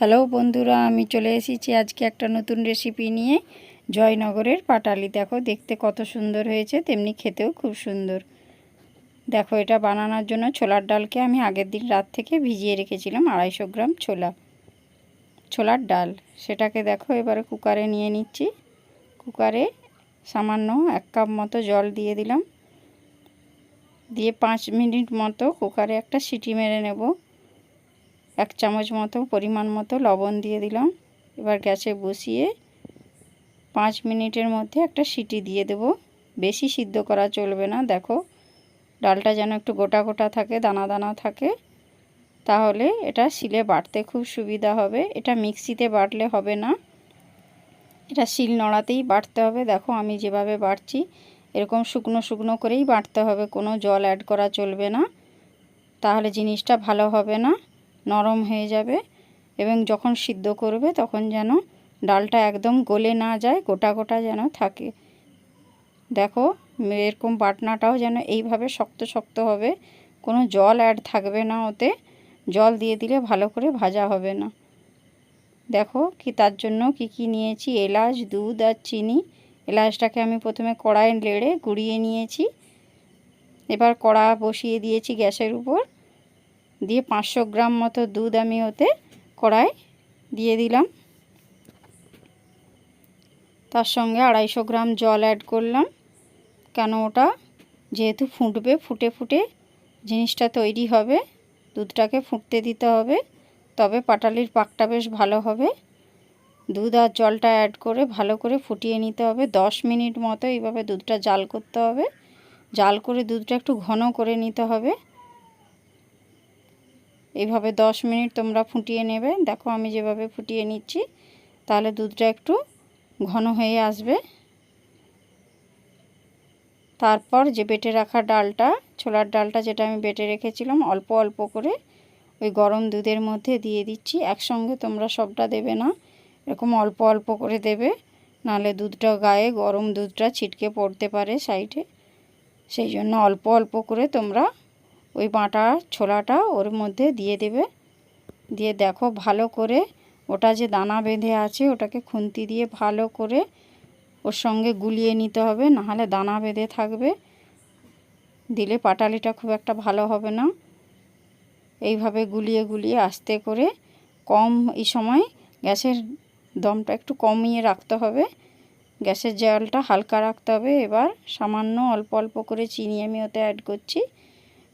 Hello বন্ধুরা, আমি চলে এসেছি আজকে একটা নতুন রেসিপি নিয়ে। জয়নগরের পাটালি দেখো, দেখতে কত সুন্দর হয়েছে, তেমনি খেতেও খুব সুন্দর। দেখো, এটা বানানোর জন্য ছোলার ডালকে আমি আগের দিন রাত থেকে ভিজিয়ে রেখেছিলাম। 250 গ্রাম ছোলার ডাল, সেটাকে দেখো এবারে কুকারে নিয়ে নিচ্ছি। কুকারে সামান্য 1 কাপ মতো জল দিয়ে দিলাম, দিয়ে 5 মিনিট মতো কুকারে একটা সিটি মেরে নেব। 1 চামচ মতো পরিমাণ মতো লবণ দিয়ে দিলাম। এবার গ্যাসে বসিয়ে 5 মিনিটের মধ্যে একটা সিটি দিয়ে দেব। বেশি সিদ্ধ করা চলবে না। দেখো, ডালটা যেন একটু গোটা গোটা থাকে, দানা দানা থাকে, তাহলে এটা শিলে বাটতে খুব সুবিধা হবে। এটা মিক্সিতে বাটলে হবে না, এটা শিল নোড়াতেই বাটতে হবে। দেখো আমি যেভাবে বাটছি এরকম শুকনো শুকনো করেই বাটতে হবে, কোনো জল অ্যাড করা চলবে না, তাহলে জিনিসটা ভালো হবে না, নরম হয়ে যাবে। এবং যখন সিদ্ধ করবে তখন যেন ডালটা একদম গলে না যায়, গোটা গোটা যেন থাকে। দেখো এরকম বাটনাটাও যেন এইভাবে শক্ত শক্ত হবে, কোনো জল অ্যাড থাকবে না ওতে। জল দিয়ে দিলে ভালো করে ভাজা হবে না। দেখো কি তার জন্য কি নিয়েছি, এলাচ, দুধ আর চিনি। এলাচটাকে আমি প্রথমে কড়াইয়ে নেড়ে গুঁড়িয়ে নিয়েছি। এবার কড়া বসিয়ে দিয়েছি গ্যাসের উপর, দিয়ে 500 গ্রাম মতো দুধ আমি ওতে কড়াই দিয়ে দিলাম। তার সঙ্গে 250 গ্রাম জল অ্যাড করলাম, কেন ওটা যেহেতু ফুটবে, ফুটে ফুটে জিনিসটা তৈরি হবে, দুধটাকে ফুটতে দিতে হবে, তবে পাটালির পাকটা বেশ ভালো হবে। দুধ আর জলটা অ্যাড করে ভালো করে ফুটিয়ে নিতে হবে। 10 মিনিট মতো এইভাবে দুধটা জাল করতে হবে। জাল করে দুধটা একটু ঘন করে নিতে হবে। এইভাবে 10 মিনিট তোমরা ফুটিয়ে নেবে। দেখো আমি যেভাবে ফুটিয়ে নিচ্ছি, তাহলে দুধটা একটু ঘন হয়ে আসবে। তারপর যে বেটে রাখা ডালটা, ছোলার ডালটা যেটা আমি বেটে রেখেছিলাম, অল্প অল্প করে ওই গরম দুধের মধ্যে দিয়ে দিচ্ছি। একসঙ্গে তোমরা সবটা দেবে না, এরকম অল্প অল্প করে দেবে, নাহলে দুধটা গায়ে, গরম দুধটা ছিটকে পড়তে পারে সাইডে। সেই জন্য অল্প অল্প করে তোমরা ওই বাটা ছোলাটা ওর মধ্যে দিয়ে দেবে। দিয়ে দেখো ভালো করে ওটা যে দানা বেঁধে আছে ওটাকে খুন্তি দিয়ে ভালো করে ওর সঙ্গে গুলিয়ে নিতে হবে, নাহলে দানা বেঁধে থাকবে, দিলে পাটালিটা খুব একটা ভালো হবে না। এইভাবে গুলিয়ে গুলিয়ে আস্তে করে এই সময় গ্যাসের দমটা একটু কমিয়ে রাখতে হবে, গ্যাসের জালটা হালকা রাখতে হবে। এবার সামান্য অল্প অল্প করে চিনি আমি ওতে অ্যাড করছি।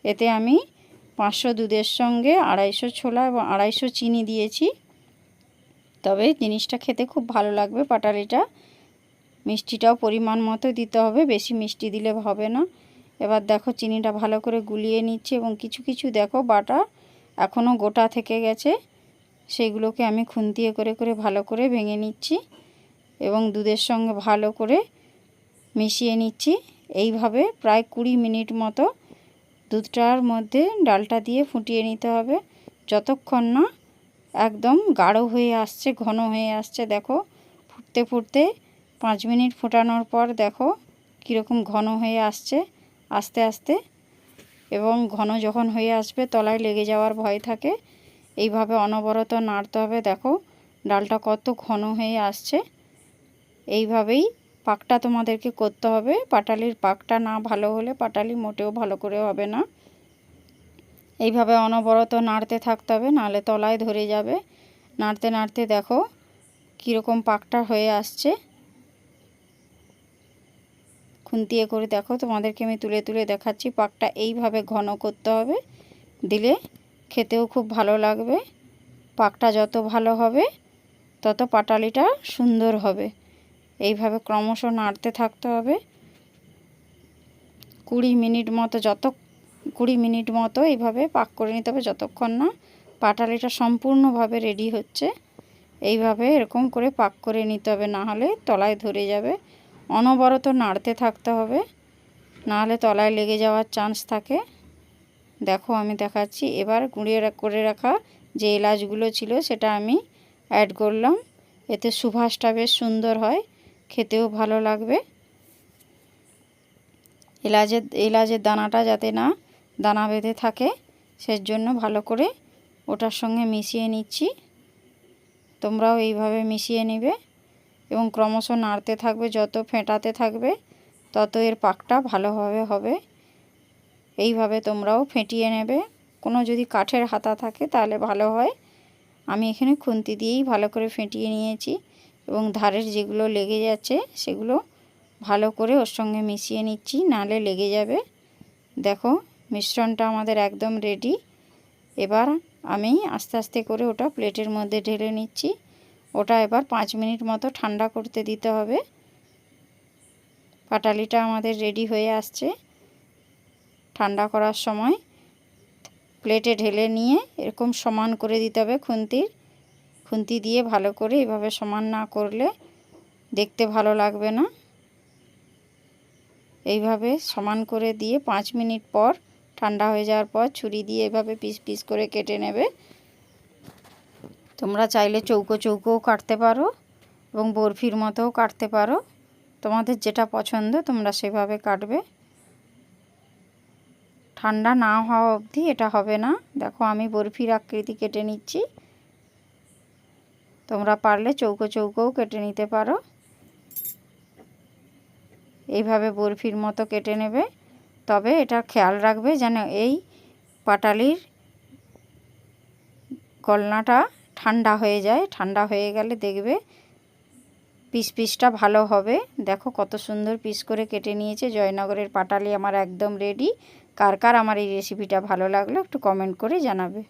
এতে আমি 500 দুধের সঙ্গে 250 ছোলা এবং 250 চিনি দিয়েছি, তবে জিনিসটা খেতে খুব ভালো লাগবে পাটালিটা। মিষ্টিটাও পরিমাণ মতো দিতে হবে, বেশি মিষ্টি দিলে হবে না। এবার দেখো চিনিটা ভালো করে গুলিয়ে নিচ্ছি, এবং কিছু কিছু দেখো বাটা এখনও গোটা থেকে গেছে, সেইগুলোকে আমি খুন্তিয়ে করে করে ভালো করে ভেঙে নিচ্ছি এবং দুধের সঙ্গে ভালো করে মিশিয়ে নিচ্ছি। এইভাবে প্রায় 20 মিনিট মতো দুধটার মধ্যে ডালটা দিয়ে ফুটিয়ে নিতে হবে, যতক্ষণ না একদম গাঢ় হয়ে আসছে, ঘন হয়ে আসছে। দেখো ফুটতে ফুটতে 5 মিনিট ফোটানোর পর দেখো কীরকম ঘন হয়ে আসছে আস্তে আস্তে, এবং ঘন যখন হয়ে আসবে তলায় লেগে যাওয়ার ভয় থাকে। এইভাবে অনবরত নাড়তে হবে। দেখো ডালটা কত ঘন হয়ে আসছে। এইভাবেই পাকটা তোমাদেরকে করতে হবে। পাটালির পাকটা না ভালো হলে পাটালি মোটেও ভালো করে হবে না। এইভাবে অনবরত নাড়তে থাকতে হবে, নাহলে তলায় ধরে যাবে। নাড়তে নাড়তে দেখো কীরকম পাকটা হয়ে আসছে। খুন্তিয়ে করে দেখো, তোমাদেরকে আমি তুলে তুলে দেখাচ্ছি। পাকটা এইভাবে ঘন করতে হবে, দিলে খেতেও খুব ভালো লাগবে। পাকটা যত ভালো হবে তত পাটালিটা সুন্দর হবে। এইভাবে ক্রমশ নাড়তে থাকতে হবে 20 মিনিট মতো এইভাবে পাক করে নিতে হবে, যতক্ষণ না পাটালিটা সম্পূর্ণভাবে রেডি হচ্ছে। এইভাবে এরকম করে পাক করে নিতে হবে, না হলে তলায় ধরে যাবে। অনবরত নাড়তে থাকতে হবে, না হলে তলায় লেগে যাওয়ার চান্স থাকে। দেখো আমি দেখাচ্ছি। এবার গুঁড়িয়ে করে রাখা যে এলাচগুলো ছিল সেটা আমি অ্যাড করলাম, এতে সুবাসটা বেশ সুন্দর হয়, খেতেও ভালো লাগবে। এলাচের দানাটা যাতে না দানা বেঁধে থাকে সেজন্য ভালো করে ওটার সঙ্গে মিশিয়ে নিচ্ছি। তোমরাও এইভাবে মিশিয়ে নেবে এবং ক্রমশ নাড়তে থাকবে। যত ফেটাতে থাকবে তত এর পাকটা ভালোভাবে হবে। এইভাবে তোমরাও ফেটিয়ে নেবে। কোনো যদি কাঠের হাতা থাকে তাহলে ভালো হয়। আমি এখানে খুন্তি দিয়েই ভালো করে ফেটিয়ে নিয়েছি এবং ধারের যেগুলো লেগে যাচ্ছে সেগুলো ভালো করে ওর সঙ্গে মিশিয়ে নিচ্ছি, নালে লেগে যাবে। দেখো মিশ্রণটা আমাদের একদম রেডি। এবার আমি আস্তে আস্তে করে ওটা প্লেটের মধ্যে ঢেলে নিচ্ছি। ওটা এবার 5 মিনিট মতো ঠান্ডা করতে দিতে হবে। পাটালিটা আমাদের রেডি হয়ে আসছে। ঠান্ডা করার সময় প্লেটে ঢেলে নিয়ে এরকম সমান করে দিতে হবে। খুন্তি দিয়ে ভালো করে এভাবে সমান না করলে দেখতে ভালো লাগবে না। এইভাবে সমান করে দিয়ে 5 মিনিট পর ঠান্ডা হয়ে যাওয়ার পর ছুরি দিয়ে এভাবে পিস পিস করে কেটে নেবে। তোমরা চাইলে চৌকো চৌকোও কাটতে পারো এবং বরফির মতোও কাটতে পারো। তোমাদের যেটা পছন্দ তোমরা সেভাবে কাটবে। ঠান্ডা না হওয়া অবধি এটা হবে না। দেখো আমি বরফির আকৃতি কেটে নিচ্ছি। তোমরা পারলে চৌকো চৌকোও কেটে নিতে পারো। এইভাবে বরফির মতো কেটে নেবে। তবে এটা খেয়াল রাখবে যেন এই পাটালির গলনাটা ঠান্ডা হয়ে যায়। ঠান্ডা হয়ে গেলে দেখবে পিসটা ভালো হবে। দেখো কত সুন্দর পিস করে কেটে নিয়েছে। জয়নগরের পাটালি আমার একদম রেডি। কার কার আমার এই রেসিপিটা ভালো লাগলো একটু কমেন্ট করে জানাবে।